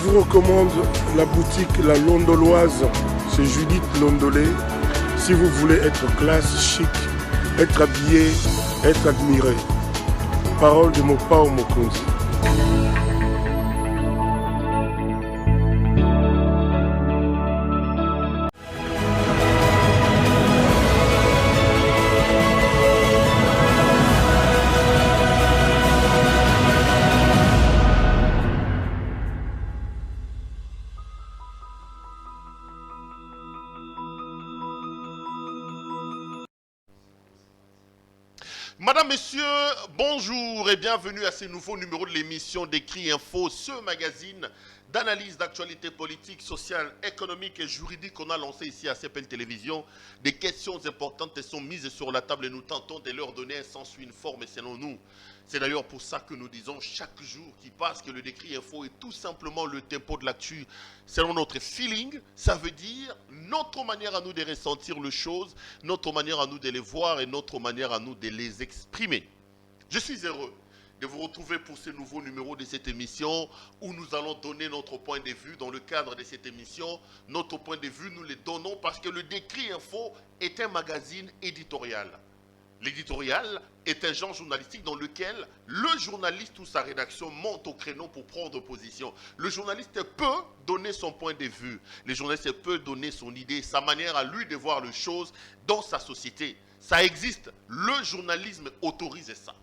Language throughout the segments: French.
vous recommande la boutique La Londoloise chez Judith Londolé. Si vous voulez être classe, chic, être habillé, être admiré. Parole de Mopao Mokonzi. Madame, Messieurs, bonjour et bienvenue à ce nouveau numéro de l'émission d'Écrit Info, ce magazine d'analyse d'actualité politique, sociale, économique et juridique qu'on a lancé ici à CPL Télévision. Des questions importantes sont mises sur la table et nous tentons de leur donner un sens, une forme et selon nous. C'est d'ailleurs pour ça que nous disons chaque jour qui passe que le Décrit Info est tout simplement le tempo de l'actu. Selon notre feeling, ça veut dire notre manière à nous de ressentir les choses, notre manière à nous de les voir et notre manière à nous de les exprimer. Je suis heureux de vous retrouver pour ce nouveau numéro de cette émission où nous allons donner notre point de vue. Dans le cadre de cette émission, notre point de vue, nous le donnons parce que le Décrit Info est un magazine éditorial. L'éditorial est un genre journalistique dans lequel le journaliste ou sa rédaction monte au créneau pour prendre position. Le journaliste peut donner son point de vue. Le journaliste peut donner son idée, sa manière à lui de voir les choses dans sa société. Ça existe. Le journalisme autorise ça.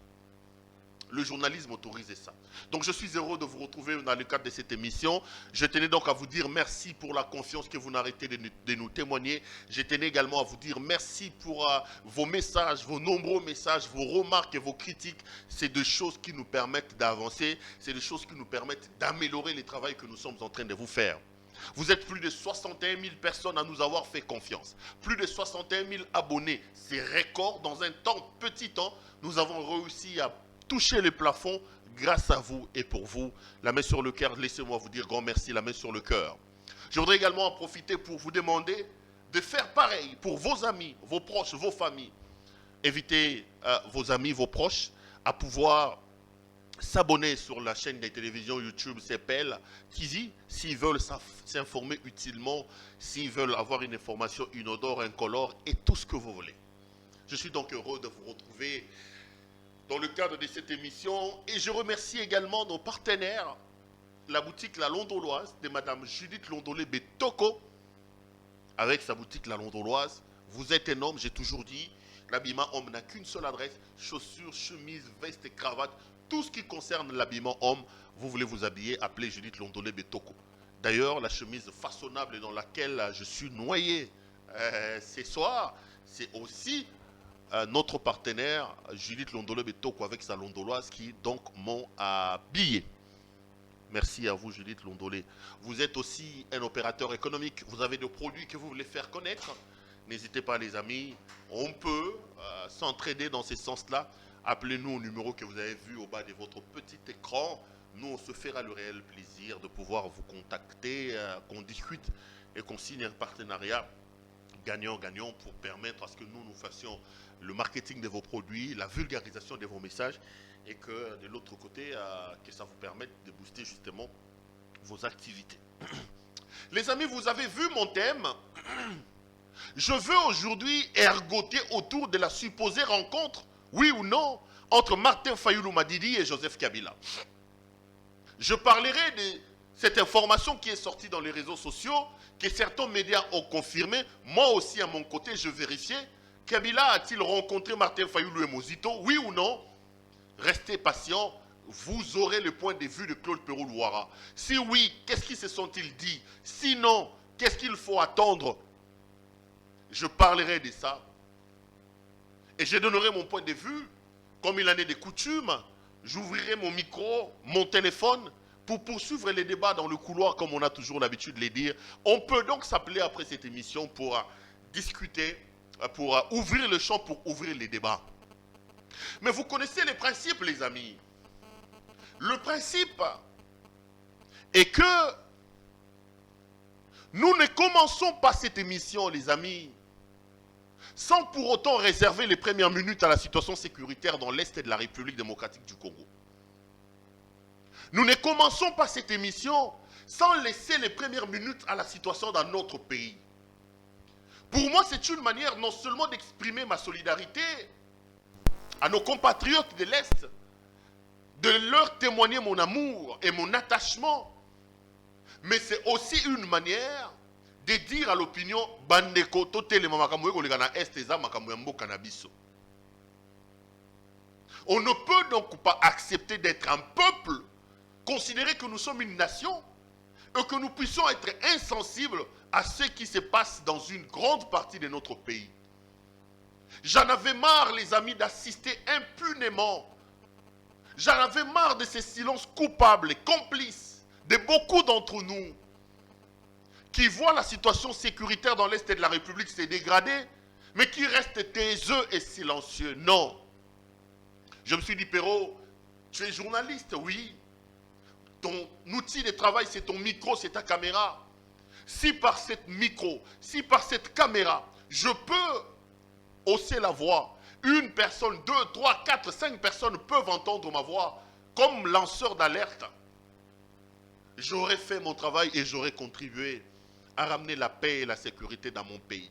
Le journalisme autorise ça. Donc je suis heureux de vous retrouver dans le cadre de cette émission. Je tenais donc à vous dire merci pour la confiance que vous n'arrêtez de nous témoigner. Je tenais également à vous dire merci pour vos messages, vos nombreux messages, vos remarques et vos critiques. C'est des choses qui nous permettent d'avancer. C'est des choses qui nous permettent d'améliorer le travail que nous sommes en train de vous faire. Vous êtes plus de 61 000 personnes à nous avoir fait confiance. Plus de 61 000 abonnés. C'est record. Dans un petit temps, nous avons réussi à toucher les plafonds grâce à vous et pour vous. La main sur le cœur, laissez-moi vous dire grand merci, la main sur le cœur. Je voudrais également en profiter pour vous demander de faire pareil pour vos amis, vos proches, vos familles. Invitez vos amis, vos proches à pouvoir s'abonner sur la chaîne de télévision YouTube CPL Tizi s'ils veulent s'informer utilement, s'ils veulent avoir une information inodore, incolore et tout ce que vous voulez. Je suis donc heureux de vous retrouver dans le cadre de cette émission et je remercie également nos partenaires, la boutique La Londoloise de Madame Judith Londolé Betoko. Avec sa boutique La Londoloise, vous êtes un homme, j'ai toujours dit, l'habillement homme n'a qu'une seule adresse, chaussures, chemises, vestes et cravates, tout ce qui concerne l'habillement homme, vous voulez vous habiller, appelez Judith Londolé Betoko. D'ailleurs, la chemise façonnable dans laquelle je suis noyé ce soir, c'est aussi notre partenaire Judith Londolé Betoko avec sa Londoloise qui donc m'ont habillé. Merci à vous Judith Londolé. Vous êtes aussi un opérateur économique. Vous avez des produits que vous voulez faire connaître. N'hésitez pas les amis. On peut s'entraider dans ce sens-là. Appelez-nous au numéro que vous avez vu au bas de votre petit écran. Nous, on se fera le réel plaisir de pouvoir vous contacter, qu'on discute et qu'on signe un partenariat gagnant-gagnant pour permettre à ce que nous fassions le marketing de vos produits, la vulgarisation de vos messages et que de l'autre côté, que ça vous permette de booster justement vos activités. Les amis, vous avez vu mon thème. Je veux aujourd'hui ergoter autour de la supposée rencontre, oui ou non, entre Martin Fayulu Madidi et Joseph Kabila. Je parlerai de cette information qui est sortie dans les réseaux sociaux, que certains médias ont confirmé. Moi aussi, à mon côté, je vérifiais. Kabila a-t-il rencontré Martin Fayulu et Mozito, oui ou non? Restez patient, vous aurez le point de vue de Claude Perrault-Louara. Si oui, qu'est-ce qu'ils se sont-ils dit? Sinon, qu'est-ce qu'il faut attendre? Je parlerai de ça. Et je donnerai mon point de vue, comme il en est de coutume. J'ouvrirai mon micro, mon téléphone, pour poursuivre les débats dans le couloir, comme on a toujours l'habitude de les dire. On peut donc s'appeler après cette émission pour discuter, pour ouvrir le champ, pour ouvrir les débats. Mais vous connaissez les principes, les amis. Le principe est que nous ne commençons pas cette émission, les amis, sans pour autant réserver les premières minutes à la situation sécuritaire dans l'Est de la République démocratique du Congo. Nous ne commençons pas cette émission sans laisser les premières minutes à la situation dans notre pays. Pour moi, c'est une manière non seulement d'exprimer ma solidarité à nos compatriotes de l'Est, de leur témoigner mon amour et mon attachement, mais c'est aussi une manière de dire à l'opinion bandeko totele mamakamwe kolegana est eza makambo ya mboka na biso. On ne peut donc pas accepter d'être un peuple, considérer que nous sommes une nation et que nous puissions être insensibles à ce qui se passe dans une grande partie de notre pays. J'en avais marre, les amis, d'assister impunément. J'en avais marre de ces silences coupables et complices de beaucoup d'entre nous qui voient la situation sécuritaire dans l'Est de la République se dégrader, mais qui restent taiseux et silencieux. Non. Je me suis dit, Perrault, tu es journaliste, oui. Ton outil de travail, c'est ton micro, c'est ta caméra. Si par cette micro, si par cette caméra, je peux hausser la voix, une personne, 2, 3, 4, 5 personnes peuvent entendre ma voix comme lanceur d'alerte, j'aurais fait mon travail et j'aurais contribué à ramener la paix et la sécurité dans mon pays.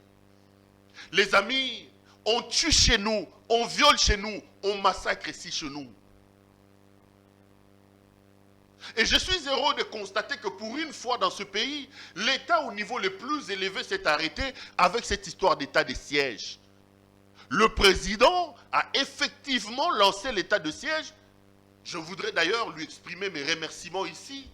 Les amis, on tue chez nous, on viole chez nous, on massacre ici chez nous. Et je suis heureux de constater que pour une fois dans ce pays, l'État au niveau le plus élevé s'est arrêté avec cette histoire d'état de siège. Le président a effectivement lancé l'état de siège. Je voudrais d'ailleurs lui exprimer mes remerciements ici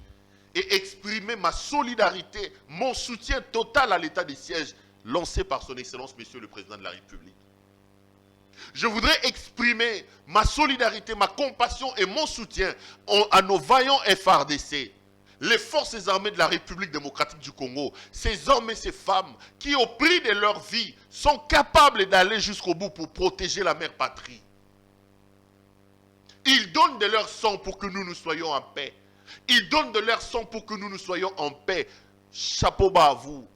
et exprimer ma solidarité, mon soutien total à l'état de siège lancé par son Excellence, Monsieur le Président de la République. Je voudrais exprimer ma solidarité, ma compassion et mon soutien à nos vaillants FARDC, les forces armées de la République démocratique du Congo, ces hommes et ces femmes qui, au prix de leur vie, sont capables d'aller jusqu'au bout pour protéger la mère patrie. Ils donnent de leur sang pour que nous soyons en paix. Ils donnent de leur sang pour que nous soyons en paix. Chapeau bas à vous,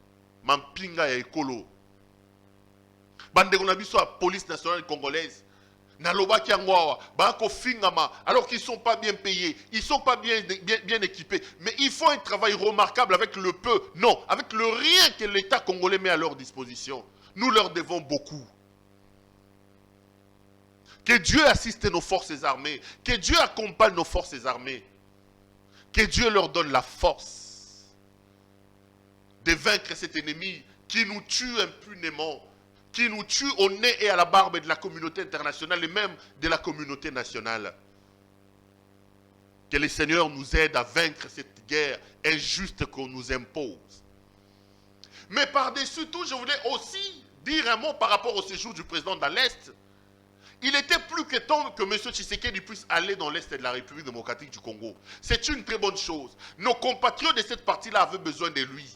Mampinga et Ekolo. Police nationale congolaise, alors qu'ils ne sont pas bien payés, ils ne sont pas bien équipés, mais ils font un travail remarquable avec le peu, non, avec le rien que l'État congolais met à leur disposition. Nous leur devons beaucoup. Que Dieu assiste nos forces armées, que Dieu accompagne nos forces armées, que Dieu leur donne la force de vaincre cet ennemi qui nous tue impunément, qui nous tue au nez et à la barbe de la communauté internationale et même de la communauté nationale. Que le Seigneur nous aide à vaincre cette guerre injuste qu'on nous impose. Mais par-dessus tout, je voulais aussi dire un mot par rapport au séjour du président dans l'Est. Il était plus que temps que M. Tshisekedi puisse aller dans l'Est de la République démocratique du Congo. C'est une très bonne chose. Nos compatriotes de cette partie-là avaient besoin de lui.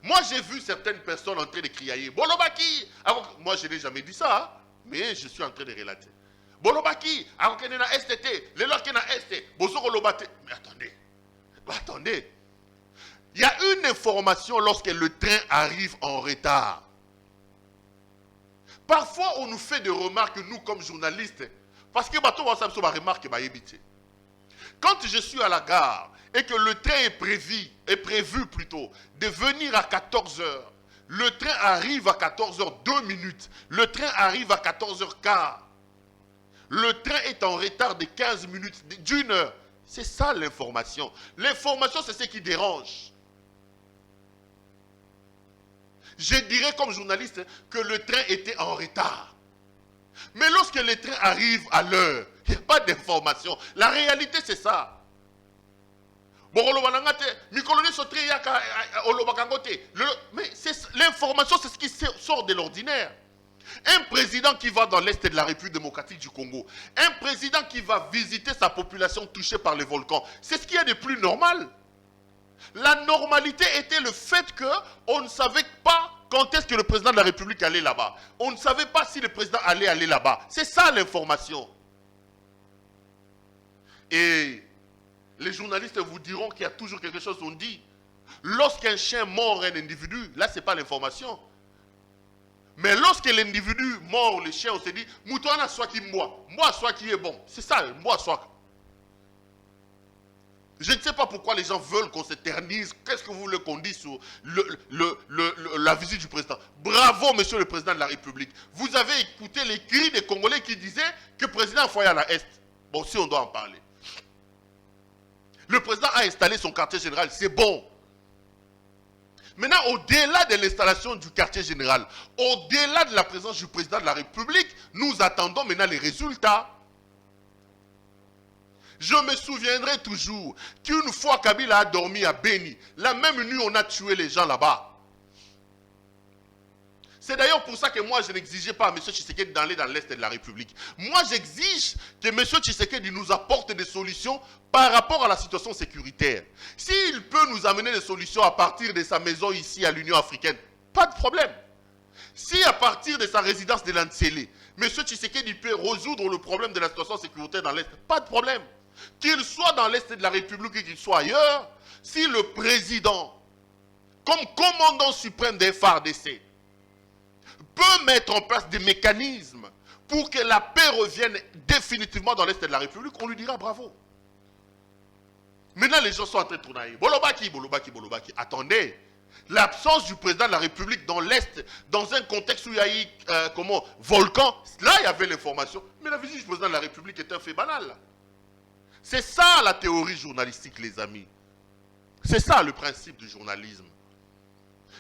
Moi, j'ai vu certaines personnes en train de crier Bolobaki. Alors, moi, je n'ai jamais dit ça, hein, mais je suis en train de relater. Bolobaki, alors qu'il y a un STT, les lois qu'il y a un ST, Bozoro Lobate. Mais attendez. Il y a une information lorsque le train arrive en retard. Parfois, on nous fait des remarques, nous, comme journalistes, parce que bateau va savoir remarque. Quand je suis à la gare et que le train est prévu de venir à 14h, le train arrive à 14h02, le train arrive à 14h15. Le train est en retard de 15 minutes, d'une heure. C'est ça l'information. L'information, c'est ce qui dérange. Je dirais comme journaliste que le train était en retard. Mais lorsque le train arrive à l'heure, il n'y a pas d'information. La réalité, c'est ça. Mais l'information, c'est ce qui sort de l'ordinaire. Un président qui va dans l'Est de la République démocratique du Congo, un président qui va visiter sa population touchée par les volcans, c'est ce qu'il y a de plus normal. La normalité était le fait qu'on ne savait pas quand est-ce que le président de la République allait là-bas. On ne savait pas si le président allait aller là-bas. C'est ça l'information. Et les journalistes vous diront qu'il y a toujours quelque chose qu'on dit. Lorsqu'un chien mord un individu, là, ce n'est pas l'information. Mais lorsque l'individu mord le chien, on se dit, Moutouana soit qui moi soit qui est bon. C'est ça, moi soit. Je ne sais pas pourquoi les gens veulent qu'on s'éternise. Qu'est-ce que vous voulez qu'on dise sur la visite du président? Bravo, monsieur le président de la République. Vous avez écouté les cris des Congolais qui disaient que le président a foyer à la Est. Bon, si on doit en parler. Le président a installé son quartier général, c'est bon. Maintenant, au-delà de l'installation du quartier général, au-delà de la présence du président de la République, nous attendons maintenant les résultats. Je me souviendrai toujours qu'une fois Kabila a dormi à Beni, la même nuit on a tué les gens là-bas. C'est d'ailleurs pour ça que moi je n'exigeais pas à M. Tshisekedi d'aller dans l'Est de la République. Moi j'exige que M. Tshisekedi nous apporte des solutions par rapport à la situation sécuritaire. S'il peut nous amener des solutions à partir de sa maison ici à l'Union africaine, pas de problème. Si à partir de sa résidence de Lantsele, M. Tshisekedi peut résoudre le problème de la situation sécuritaire dans l'Est, pas de problème. Qu'il soit dans l'Est de la République ou qu'il soit ailleurs, si le président, comme commandant suprême des FARDC, peut mettre en place des mécanismes pour que la paix revienne définitivement dans l'Est de la République, on lui dira bravo. Maintenant, les gens sont en train de tourner. Bolobaki, Bolobaki, Bolobaki. Attendez, l'absence du président de la République dans l'Est, dans un contexte où il y a eu, volcan, là il y avait l'information. Mais la visite du président de la République est un fait banal. C'est ça la théorie journalistique, les amis. C'est ça le principe du journalisme.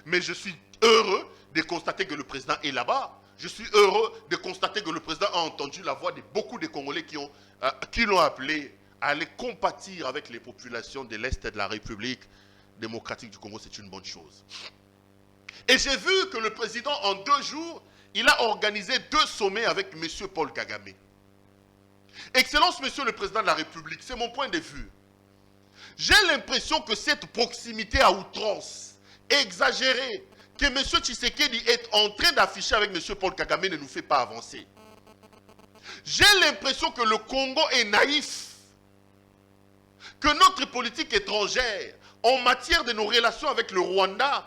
Mais je suis heureux de constater que le président est là-bas. Je suis heureux de constater que le président a entendu la voix de beaucoup de Congolais qui l'ont appelé à aller compatir avec les populations de l'Est de la République démocratique du Congo. C'est une bonne chose. Et j'ai vu que le président, en 2 jours, il a organisé 2 sommets avec M. Paul Kagame. Excellence, monsieur le président de la République, c'est mon point de vue. J'ai l'impression que cette proximité à outrance, exagérée, que M. Tshisekedi est en train d'afficher avec M. Paul Kagame ne nous fait pas avancer. J'ai l'impression que le Congo est naïf, que notre politique étrangère, en matière de nos relations avec le Rwanda,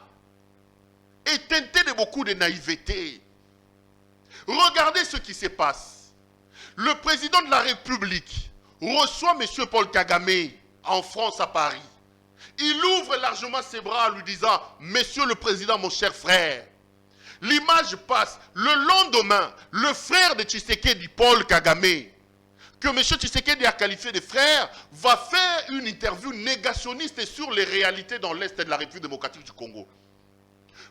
est teintée de beaucoup de naïveté. Regardez ce qui se passe. Le président de la République reçoit M. Paul Kagame en France, à Paris. Il ouvre largement ses bras en lui disant « Monsieur le Président, mon cher frère ». L'image passe. Le lendemain, le frère de Tshisekedi, Paul Kagame, que M. Tshisekedi a qualifié de frère, va faire une interview négationniste sur les réalités dans l'Est de la République démocratique du Congo.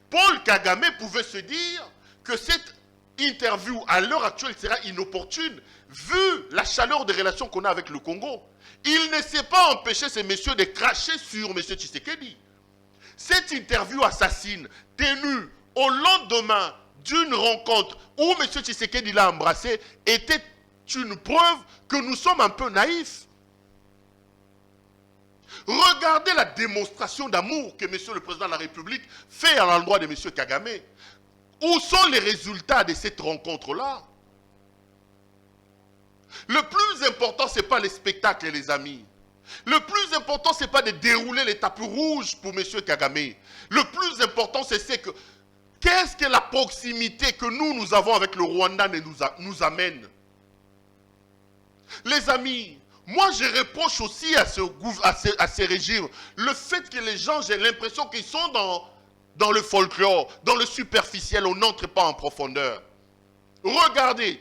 Paul Kagame pouvait se dire que cette interview à l'heure actuelle sera inopportune vu la chaleur des relations qu'on a avec le Congo. Il ne s'est pas empêché ces messieurs de cracher sur M. Tshisekedi. Cette interview assassine tenue au lendemain d'une rencontre où M. Tshisekedi l'a embrassé était une preuve que nous sommes un peu naïfs. Regardez la démonstration d'amour que M. le Président de la République fait à l'endroit de M. Kagame. Où sont les résultats de cette rencontre-là? Le plus important, ce n'est pas les spectacles, les amis. Le plus important, ce n'est pas de dérouler les tapis rouges pour M. Kagame. Le plus important, c'est que qu'est-ce que la proximité que nous avons avec le Rwanda nous amène? Les amis, moi je reproche aussi à ces régimes le fait que les gens, j'ai l'impression qu'ils sont dans le folklore, dans le superficiel, on n'entre pas en profondeur. Regardez,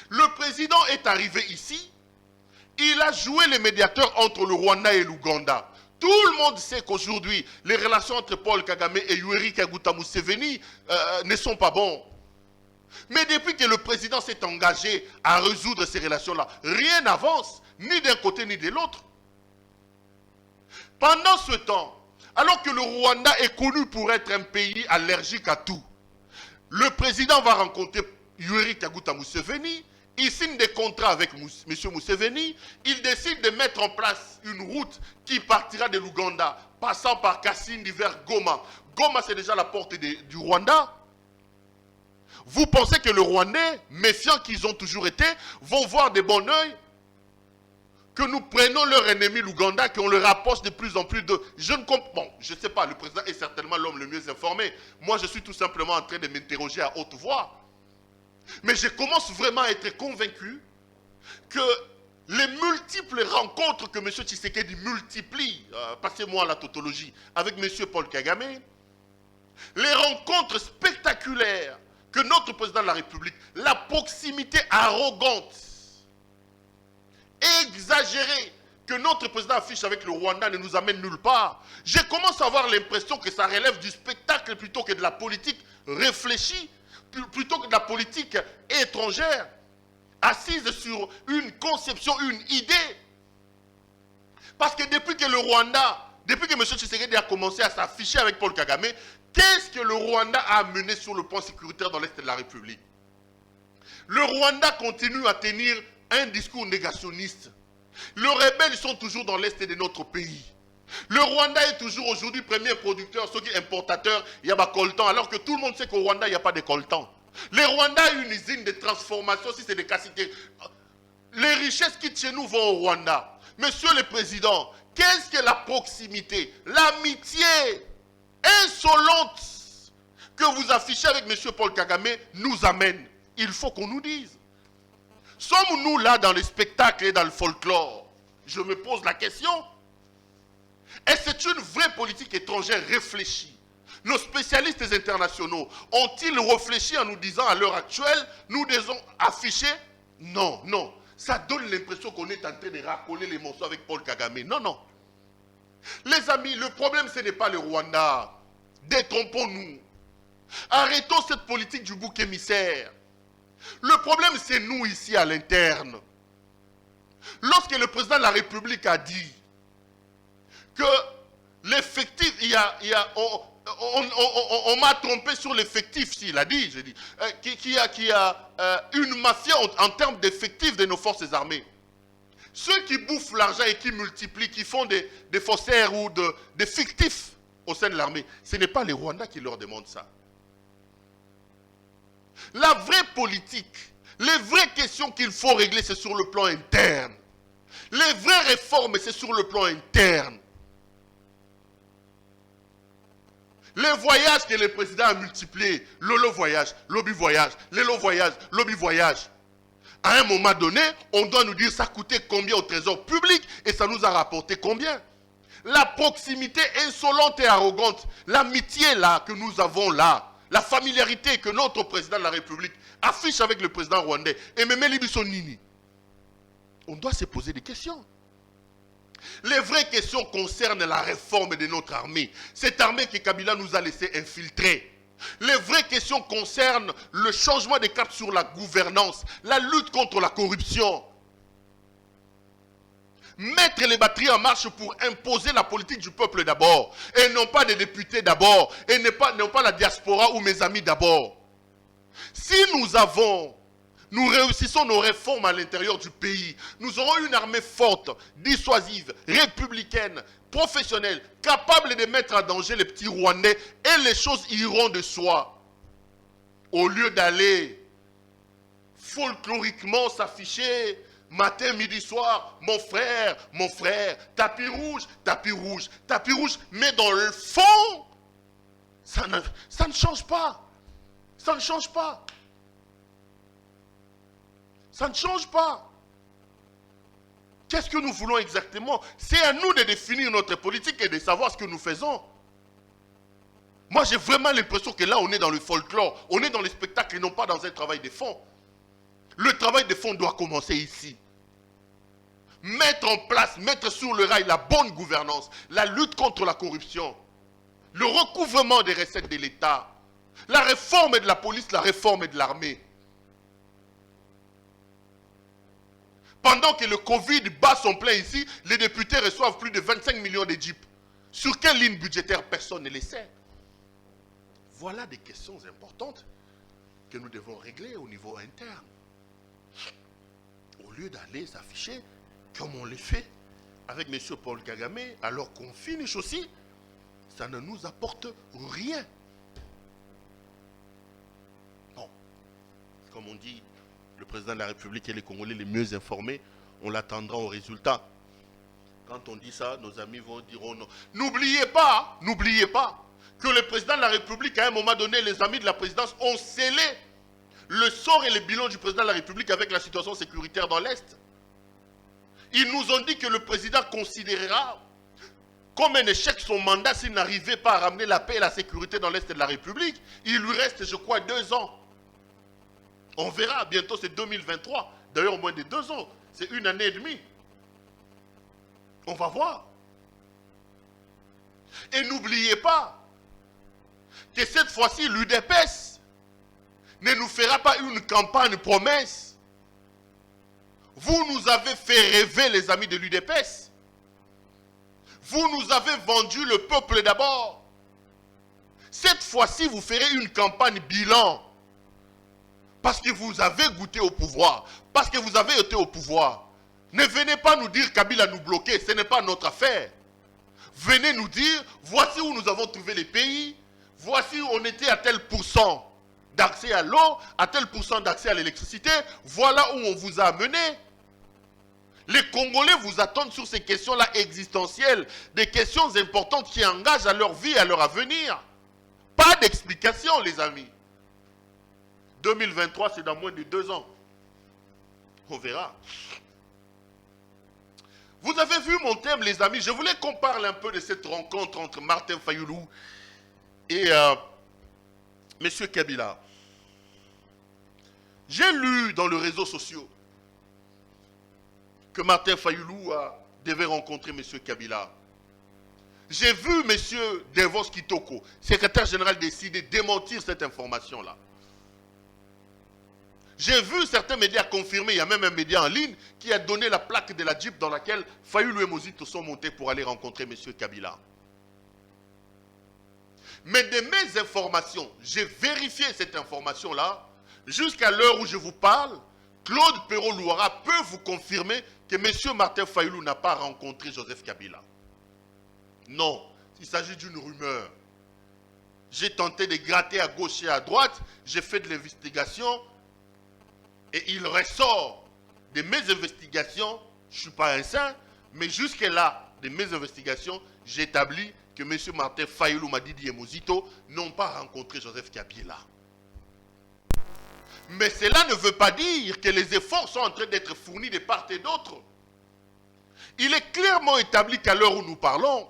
le président est arrivé ici, il a joué les médiateurs entre le Rwanda et l'Ouganda. Tout le monde sait qu'aujourd'hui, les relations entre Paul Kagame et Yoweri Kaguta Museveni ne sont pas bonnes. Mais depuis que le président s'est engagé à résoudre ces relations-là, rien n'avance, ni d'un côté ni de l'autre. Pendant ce temps, alors que le Rwanda est connu pour être un pays allergique à tout, le président va rencontrer Yoweri Kaguta Museveni, il signe des contrats avec M. Museveni, il décide de mettre en place une route qui partira de l'Ouganda, passant par Kasindi vers Goma. Goma, c'est déjà la porte du Rwanda. Vous pensez que les Rwandais, méfiants qu'ils ont toujours été, vont voir de bon oeil que nous prenons leur ennemi l'Ouganda, qu'on le rapproche de plus en plus de... Je ne comprends... Bon, je ne sais pas, le président est certainement l'homme le mieux informé. Moi, je suis tout simplement en train de m'interroger à haute voix. Mais je commence vraiment à être convaincu que les multiples rencontres que M. Tshisekedi multiplie, passez-moi la tautologie, avec M. Paul Kagame, les rencontres spectaculaires que notre président de la République, la proximité arrogante, exagérée, que notre président affiche avec le Rwanda ne nous amène nulle part. Je commence à avoir l'impression que ça relève du spectacle plutôt que de la politique réfléchie, plutôt que de la politique étrangère, assise sur une conception, une idée. Parce que depuis que le Rwanda, depuis que M. Tshisekedi a commencé à s'afficher avec Paul Kagame, qu'est-ce que le Rwanda a amené sur le plan sécuritaire dans l'Est de la République? Le Rwanda continue à tenir un discours négationniste. Les rebelles sont toujours dans l'Est de notre pays. Le Rwanda est toujours aujourd'hui premier producteur, ce qui est importateur, il y a pas coltan, alors que tout le monde sait qu'au Rwanda, il n'y a pas de coltan. Le Rwanda a une usine de transformation, si c'est des capacités. Les richesses quittent chez nous vont au Rwanda. Monsieur le Président, qu'est-ce que la proximité, l'amitié insolente que vous affichez avec M. Paul Kagame nous amène? Il faut qu'on nous dise. Sommes-nous là dans les spectacles et dans le folklore? Je me pose la question. Et c'est une vraie politique étrangère réfléchie. Nos spécialistes internationaux ont-ils réfléchi en nous disant à l'heure actuelle, nous devons afficher? Non, non. Ça donne l'impression qu'on est en train de racoler les morceaux avec Paul Kagame. Non, non. Les amis, le problème ce n'est pas le Rwanda. Détrompons-nous. Arrêtons cette politique du bouc émissaire. Le problème, c'est nous ici à l'interne. Lorsque le président de la République a dit que l'effectif, on m'a trompé sur l'effectif, s'il a dit, j'ai dit, qu'il y a une mafia en termes d'effectifs de nos forces armées. Ceux qui bouffent l'argent et qui multiplient, qui font des faussaires ou des fictifs au sein de l'armée, ce n'est pas les Rwandais qui leur demandent ça. La vraie politique, les vraies questions qu'il faut régler, c'est sur le plan interne. Les vraies réformes, c'est sur le plan interne. Les voyages que le président a multipliés, Lolo voyage, Lobby voyage, Lelo voyage, Lobby voyage. À un moment donné, on doit nous dire ça coûtait combien au trésor public et ça nous a rapporté combien. La proximité insolente et arrogante, l'amitié là que nous avons là, la familiarité que notre président de la République affiche avec le président rwandais, et même Nini, on doit se poser des questions. Les vraies questions concernent la réforme de notre armée. Cette armée que Kabila nous a laissé infiltrer. Les vraies questions concernent le changement de cap sur la gouvernance, la lutte contre la corruption. Mettre les batteries en marche pour imposer la politique du peuple d'abord, et non pas des députés d'abord, et non pas la diaspora ou mes amis d'abord. Si nous réussissons nos réformes à l'intérieur du pays, nous aurons une armée forte, dissuasive, républicaine, professionnelle, capable de mettre en danger les petits Rwandais, et les choses iront de soi. Au lieu d'aller folkloriquement s'afficher matin, midi, soir, mon frère, tapis rouge, tapis rouge, tapis rouge. Mais dans le fond, ça ne change pas. Ça ne change pas. Ça ne change pas. Qu'est-ce que nous voulons exactement? C'est à nous de définir notre politique et de savoir ce que nous faisons. Moi, j'ai vraiment l'impression que là, on est dans le folklore. On est dans le spectacle et non pas dans un travail de fond. Le travail de fond doit commencer ici. Mettre en place, mettre sur le rail la bonne gouvernance, la lutte contre la corruption, le recouvrement des recettes de l'État, la réforme de la police, la réforme de l'armée. Pendant que le Covid bat son plein ici, les députés reçoivent plus de 25 millions de jeeps. Sur quelle ligne budgétaire, personne ne le sait. Voilà des questions importantes que nous devons régler au niveau interne. Au lieu d'aller s'afficher comme on le fait avec M. Paul Kagame, alors qu'on finisse aussi, ça ne nous apporte rien. Bon, comme on dit, le président de la République et les Congolais les mieux informés, on l'attendra au résultat. Quand on dit ça, nos amis vont dire oh non. N'oubliez pas que le président de la République, à un moment donné, les amis de la présidence ont scellé le sort et le bilan du président de la République avec la situation sécuritaire dans l'Est. Ils nous ont dit que le président considérera comme un échec son mandat s'il n'arrivait pas à ramener la paix et la sécurité dans l'Est de la République. Il lui reste, je crois, 2 ans. On verra, bientôt c'est 2023. D'ailleurs, moins de 2 ans. C'est 1 année et demie. On va voir. Et n'oubliez pas que cette fois-ci, l'UDPS ne nous fera pas une campagne promesse. Vous nous avez fait rêver, les amis de l'UDPS. Vous nous avez vendu le peuple d'abord. Cette fois-ci, vous ferez une campagne bilan. Parce que vous avez goûté au pouvoir. Parce que vous avez été au pouvoir. Ne venez pas nous dire Kabila nous bloquer. Ce n'est pas notre affaire. Venez nous dire, voici où nous avons trouvé les pays. Voici où on était à tel pourcent d'accès à l'eau, à tel pourcent d'accès à l'électricité. Voilà où on vous a amené. Les Congolais vous attendent sur ces questions-là existentielles, des questions importantes qui engagent à leur vie, à leur avenir. Pas d'explication, les amis. 2023, c'est dans moins de 2 ans. On verra. Vous avez vu mon thème, les amis. Je voulais qu'on parle un peu de cette rencontre entre Martin Fayulu et M. Kabila. J'ai lu dans les réseaux sociaux que Martin Fayulu devait rencontrer M. Kabila. J'ai vu M. Devos Kitoko, secrétaire général, décider de démentir cette information-là. J'ai vu certains médias confirmer, il y a même un média en ligne qui a donné la plaque de la Jeep dans laquelle Fayulu et Mozito sont montés pour aller rencontrer M. Kabila. Mais de mes informations, j'ai vérifié cette information-là, jusqu'à l'heure où je vous parle, Claude Perrault-Louara peut vous confirmer que M. Martin Fayulu n'a pas rencontré Joseph Kabila. Non, il s'agit d'une rumeur. J'ai tenté de gratter à gauche et à droite, j'ai fait de l'investigation, et il ressort de mes investigations, je ne suis pas un saint, mais jusque-là, de mes investigations, j'établis que M. Martin Fayulu, Madidi et Mozito n'ont pas rencontré Joseph Kabila. Mais cela ne veut pas dire que les efforts sont en train d'être fournis de part et d'autre. Il est clairement établi qu'à l'heure où nous parlons,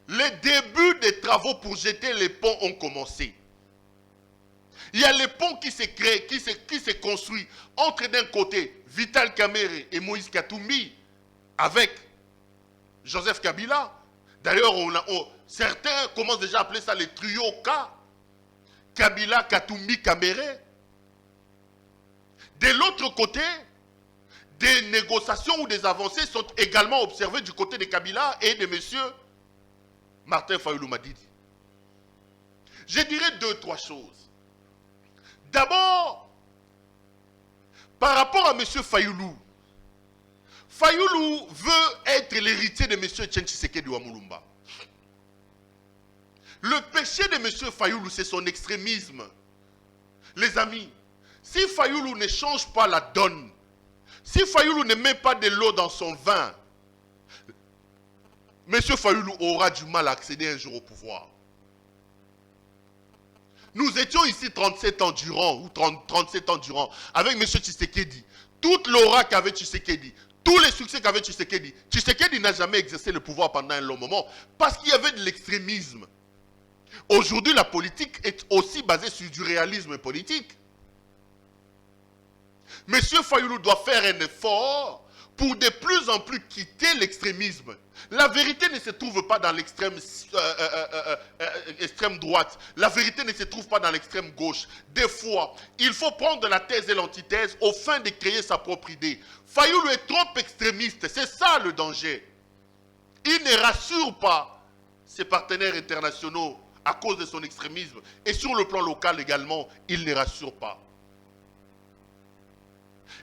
les débuts des travaux pour jeter les ponts ont commencé. Il y a les ponts qui s'est créé, qui s'est construit entre d'un côté Vital Kamerhe et Moïse Katumbi avec Joseph Kabila. D'ailleurs, certains commencent déjà à appeler ça les trio K. Kabila, Katumbi, Kamerhe. De l'autre côté, des négociations ou des avancées sont également observées du côté de Kabila et de M. Martin Fayulu Madidi. Je dirais 2-3 choses. D'abord, par rapport à M. Fayulu, Fayulu veut être l'héritier de M. Etienne Tshisekedi Wamulumba. Le péché de M. Fayulu, c'est son extrémisme. Les amis, si Fayulu ne change pas la donne, si Fayulu ne met pas de l'eau dans son vin, M. Fayulu aura du mal à accéder un jour au pouvoir. Nous étions ici 37 ans durant, ou 37 ans durant, avec M. Tshisekedi. Toute l'aura qu'avait Tshisekedi, tous les succès qu'avait Tshisekedi. Tshisekedi n'a jamais exercé le pouvoir pendant un long moment, parce qu'il y avait de l'extrémisme. Aujourd'hui, la politique est aussi basée sur du réalisme politique. M. Fayulu doit faire un effort pour de plus en plus quitter l'extrémisme. La vérité ne se trouve pas dans l'extrême extrême droite. La vérité ne se trouve pas dans l'extrême gauche. Des fois, il faut prendre la thèse et l'antithèse au fin de créer sa propre idée. Fayulu est trop extrémiste. C'est ça le danger. Il ne rassure pas ses partenaires internationaux à cause de son extrémisme. Et sur le plan local également, il ne rassure pas.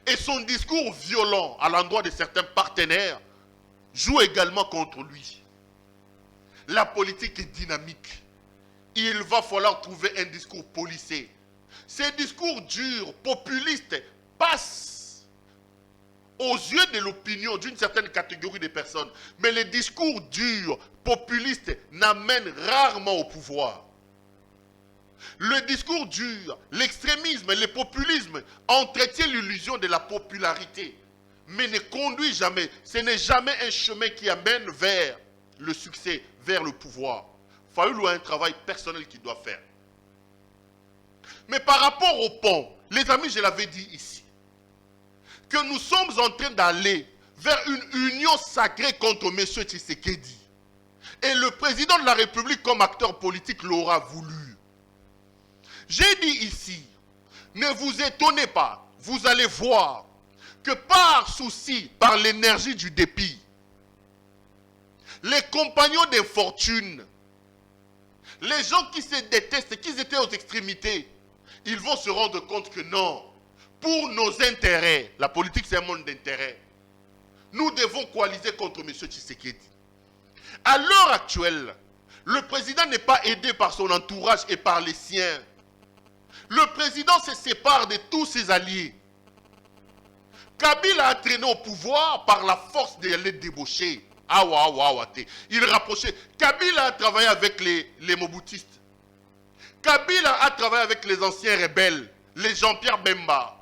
Et son discours violent à l'endroit de certains partenaires joue également contre lui. La politique est dynamique. Il va falloir trouver un discours policé. Ces discours durs, populistes, passent aux yeux de l'opinion d'une certaine catégorie de personnes. Mais les discours durs, populistes, n'amènent rarement au pouvoir. Le discours dur, l'extrémisme, le populisme entretiennent l'illusion de la popularité. mais ne conduit jamais. Ce n'est jamais un chemin qui amène vers le succès, vers le pouvoir. Fayoulou a un travail personnel qu'il doit faire. Mais par rapport au pont, les amis, je l'avais dit ici, que nous sommes en train d'aller vers une union sacrée contre M. Tshisekedi. Et le président de la République comme acteur politique l'aura voulu. J'ai dit ici, ne vous étonnez pas, vous allez voir que par souci, par l'énergie du dépit, les compagnons des fortunes, les gens qui se détestent, qui étaient aux extrémités, ils vont se rendre compte que non, pour nos intérêts, la politique c'est un monde d'intérêts, nous devons coaliser contre M. Tshisekedi. À l'heure actuelle, le président n'est pas aidé par son entourage et par les siens. Le président se sépare de tous ses alliés. Kabila a traîné au pouvoir par la force de les débaucher. Il rapprochait. Kabila a travaillé avec les Mobutistes. Kabila a travaillé avec les anciens rebelles, les Jean-Pierre Bemba.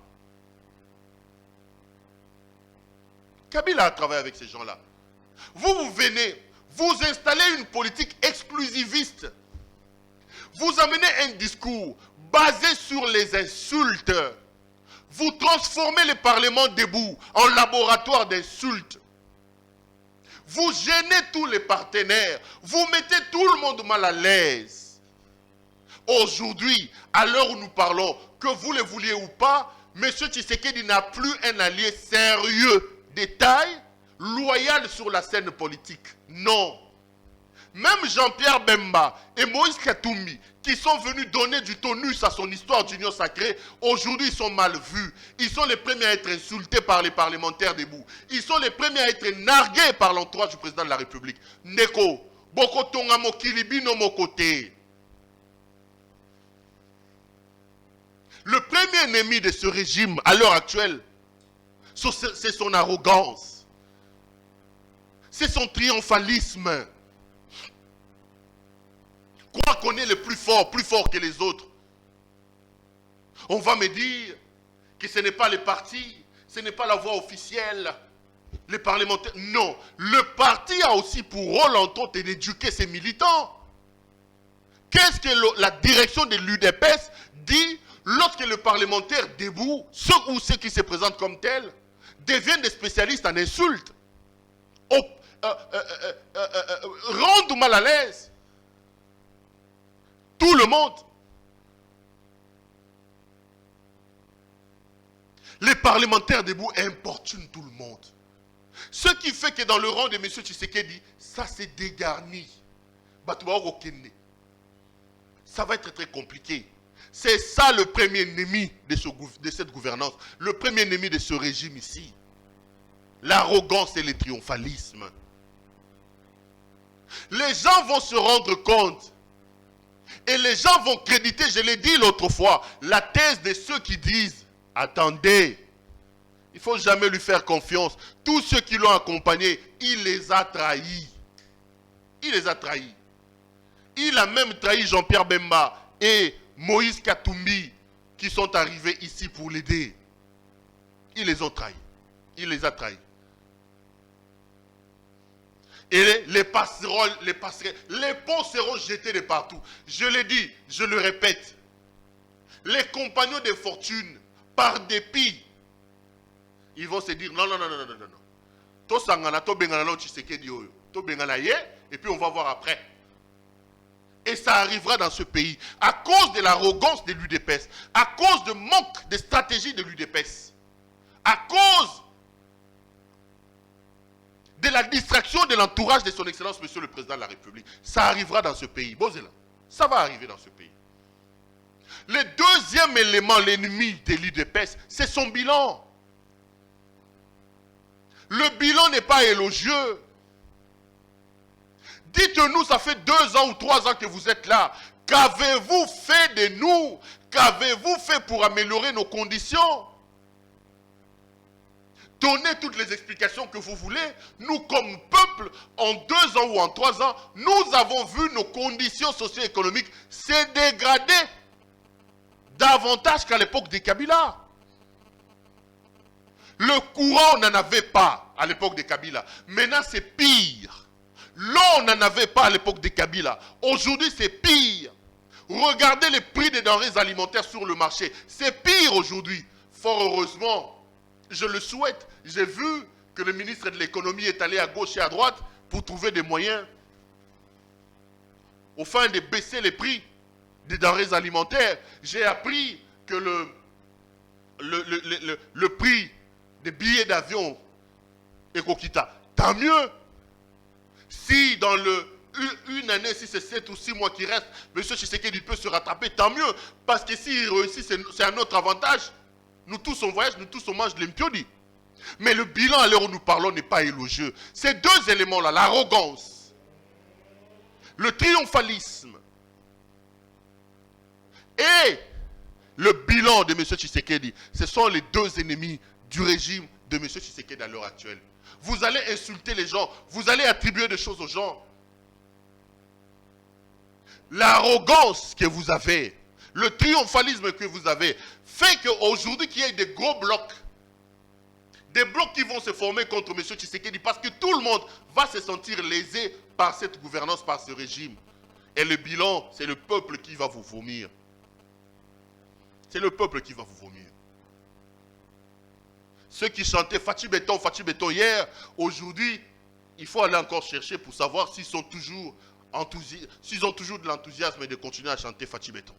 Kabila a travaillé avec ces gens-là. Vous venez, vous installez une politique exclusiviste. Vous amenez un discours basé sur les insultes. Vous transformez le Parlement debout en laboratoire d'insultes. Vous gênez tous les partenaires. Vous mettez tout le monde mal à l'aise. Aujourd'hui, à l'heure où nous parlons, que vous le vouliez ou pas, M. Tshisekedi n'a plus un allié sérieux, de taille, loyal sur la scène politique. Non. Même Jean-Pierre Bemba et Moïse Katumbi, qui sont venus donner du tonus à son histoire d'union sacrée, aujourd'hui ils sont mal vus. Ils sont les premiers à être insultés par les parlementaires debout. Ils sont les premiers à être nargués par l'entourage du président de la République. Neko, Boko Tonga Mokilibi no Mokote. Le premier ennemi de ce régime à l'heure actuelle, c'est son arrogance. C'est son triomphalisme. Croire qu'on est le plus fort que les autres. On va me dire que ce n'est pas les partis, ce n'est pas la voie officielle, les parlementaires. Non, le parti a aussi pour rôle entre autres d'éduquer ses militants. Qu'est-ce que la direction de l'UDPS dit lorsque le parlementaire debout, ceux qui se présentent comme tels, deviennent des spécialistes en insultes, rendent mal à l'aise tout le monde. Les parlementaires debout importunent tout le monde. Ce qui fait que dans le rang de M. Tshisekedi, ça s'est dégarni. Ça va être très compliqué. C'est ça le premier ennemi de cette gouvernance. Le premier ennemi de ce régime ici. L'arrogance et le triomphalisme. Les gens vont se rendre compte. Et les gens vont créditer, je l'ai dit l'autre fois, la thèse de ceux qui disent, attendez, il ne faut jamais lui faire confiance. Tous ceux qui l'ont accompagné, il les a trahis. Il les a trahis. Il a même trahi Jean-Pierre Bemba et Moïse Katumbi qui sont arrivés ici pour l'aider. Ils les ont trahis. Il les a trahis. Et les passeroles, les ponts seront jetés de partout. Je l'ai dit, je le répète. Les compagnons de fortune, par dépit, ils vont se dire non. To sangana, to bengana no Tshisekedi oyo. To bengana ye, et puis on va voir après. Et ça arrivera dans ce pays à cause de l'arrogance de l'UDPS, à cause de manque de stratégie de l'UDPS, à cause de la distraction de l'entourage de son excellence, monsieur le président de la République. Ça arrivera dans ce pays. Ça va arriver dans ce pays. Le deuxième élément, l'ennemi de l'UDPS, c'est son bilan. Le bilan n'est pas élogieux. Dites-nous, ça fait 2 ans ou 3 ans que vous êtes là. Qu'avez-vous fait de nous? Qu'avez-vous fait pour améliorer nos conditions? Donnez toutes les explications que vous voulez. Nous, comme peuple, en 2 ans ou en 3 ans, nous avons vu nos conditions socio-économiques se dégrader davantage qu'à l'époque des Kabila. Le courant, on n'en avait pas à l'époque de Kabila. Maintenant, c'est pire. L'eau, on n'en avait pas à l'époque de Kabila. Aujourd'hui, c'est pire. Regardez les prix des denrées alimentaires sur le marché. C'est pire aujourd'hui. Fort heureusement, je le souhaite. J'ai vu que le ministre de l'économie est allé à gauche et à droite pour trouver des moyens afin de baisser les prix des denrées alimentaires. J'ai appris que le prix des billets d'avion est Kokita. Tant mieux. Si dans une année, si c'est 7 ou 6 mois qui restent, M. Tshisekedi peut se rattraper, tant mieux. Parce que s'il réussit, c'est un autre avantage. Nous tous on voyage, nous tous on mange de l'impiodi. Mais le bilan à l'heure où nous parlons n'est pas élogieux. Ces deux éléments-là, l'arrogance, le triomphalisme et le bilan de M. Tshisekedi, ce sont les deux ennemis du régime de M. Tshisekedi à l'heure actuelle. Vous allez insulter les gens, vous allez attribuer des choses aux gens. L'arrogance que vous avez, le triomphalisme que vous avez, fait qu'aujourd'hui qu'il y ait des gros blocs, des blocs qui vont se former contre M. Tshisekedi, parce que tout le monde va se sentir lésé par cette gouvernance, par ce régime. Et le bilan, c'est le peuple qui va vous vomir. C'est le peuple qui va vous vomir. Ceux qui chantaient Fachi Béton hier, aujourd'hui, il faut aller encore chercher pour savoir s'ils sont toujours s'ils ont toujours de l'enthousiasme et de continuer à chanter Fachi Béton.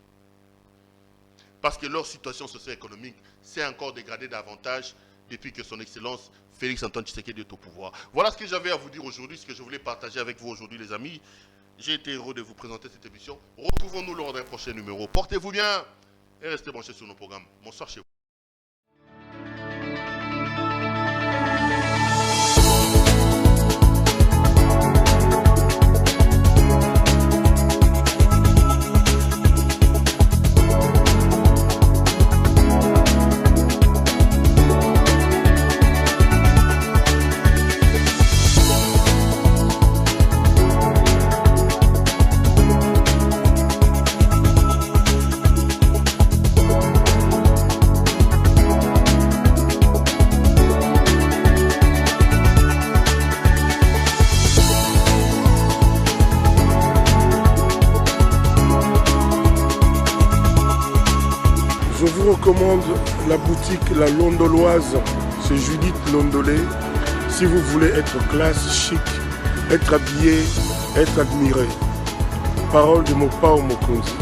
Parce que leur situation socio-économique s'est encore dégradée davantage depuis que son Excellence Félix Antoine Tshisekedi est au pouvoir. Voilà ce que j'avais à vous dire aujourd'hui, ce que je voulais partager avec vous aujourd'hui, les amis. J'ai été heureux de vous présenter cette émission. Retrouvons-nous lors d'un prochain numéro. Portez-vous bien et restez branchés sur nos programmes. Bonsoir chez vous. Je vous recommande la boutique La Londoloise chez Judith Londolé. Si vous voulez être classe, chic, être habillé, être admiré. Parole de Mopao Mokonzi.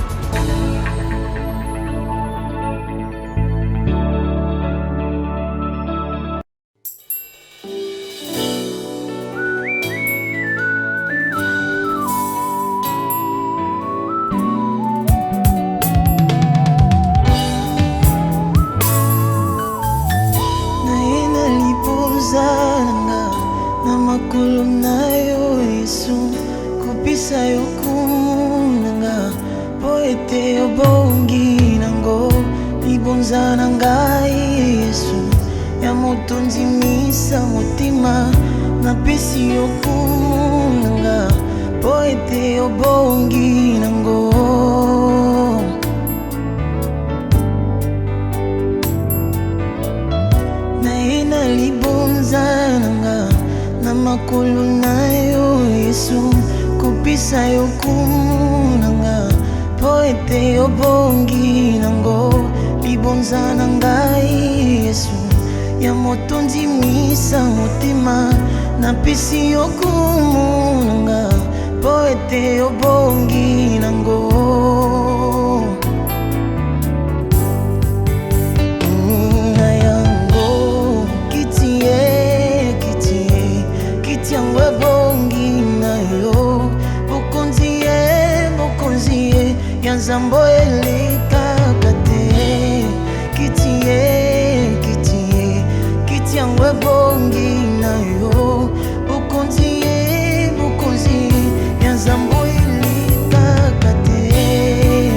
Bukonzi, yanzambo ilika kate.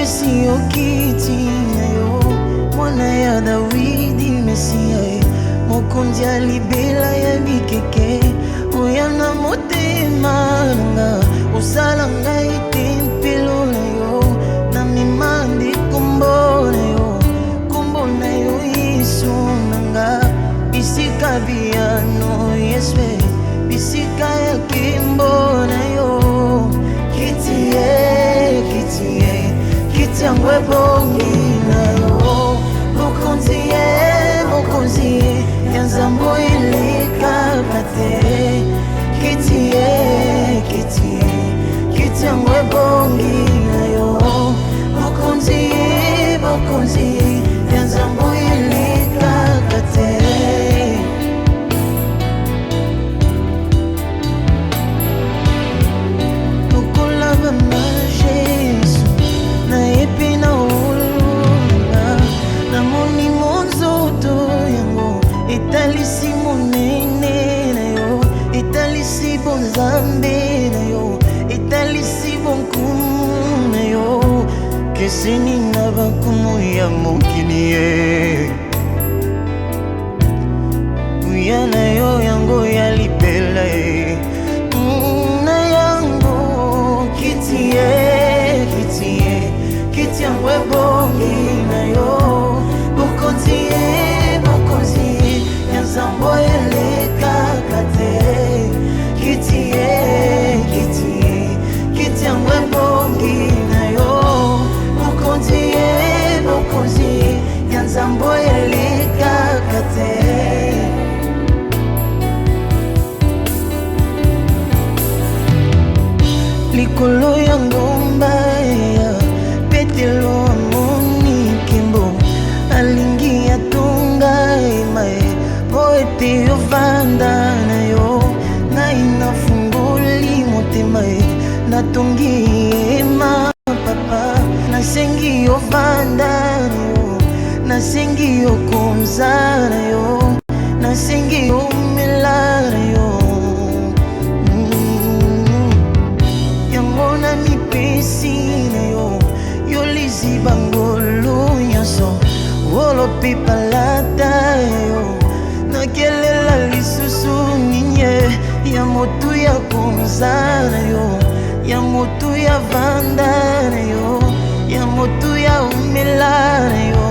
Mesio kiti na yo mwana ya Dawidi Mesia mokonzi ya libela ya bikeke oyana motema nanga osala ngai tempelo na yo na mimandi kombo na yo Yesu nanga bisika biano Yeswe bisika ya kimbo na yo kitie kitangwe bongi na yo mokonzi yanzambo ilikakate kitangwe bongi na yo mokonzi yanzambo ilikakate Italisi monene na yo, italisi bonzambe na yo, italisi bonkumu na yo. Keseni na bankumu ya mokili ye. Uya na yo yango ya libela ye. Na yango kiti yangwe bongi na yo. Bokonzi Zambo elekakate kiti yangwe bongi na yo mokonzi yanzambo elekakate likolo ya ngomba ya petelo amoni kimbo alingi atunga emae Poeti ovanda na yo ngai nafungoli motema natongi ema papa nasengi ovanda na yo nasengi okonza na yo nasengi omela na yo yango na mipesi na yo yo liziba ngolu nyonso olopi palata yo nakelela lisusu ninye ya motu ya konza na yo ya motu ya vanda na yo ya motu ya omela na yo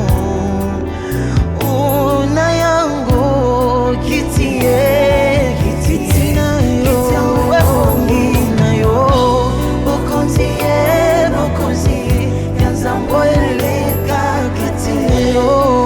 na yango kiti na yo ebongi na yo bokonzi yanzambo eleka kiti na yo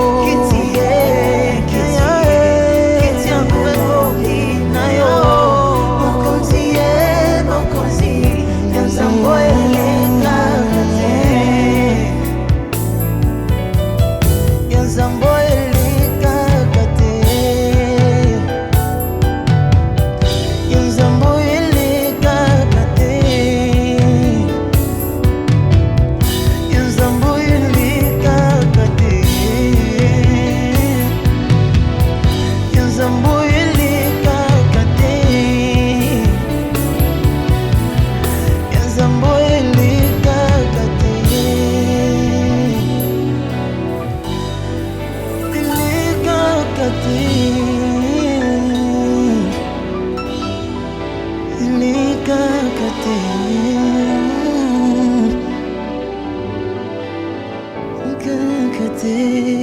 Kakate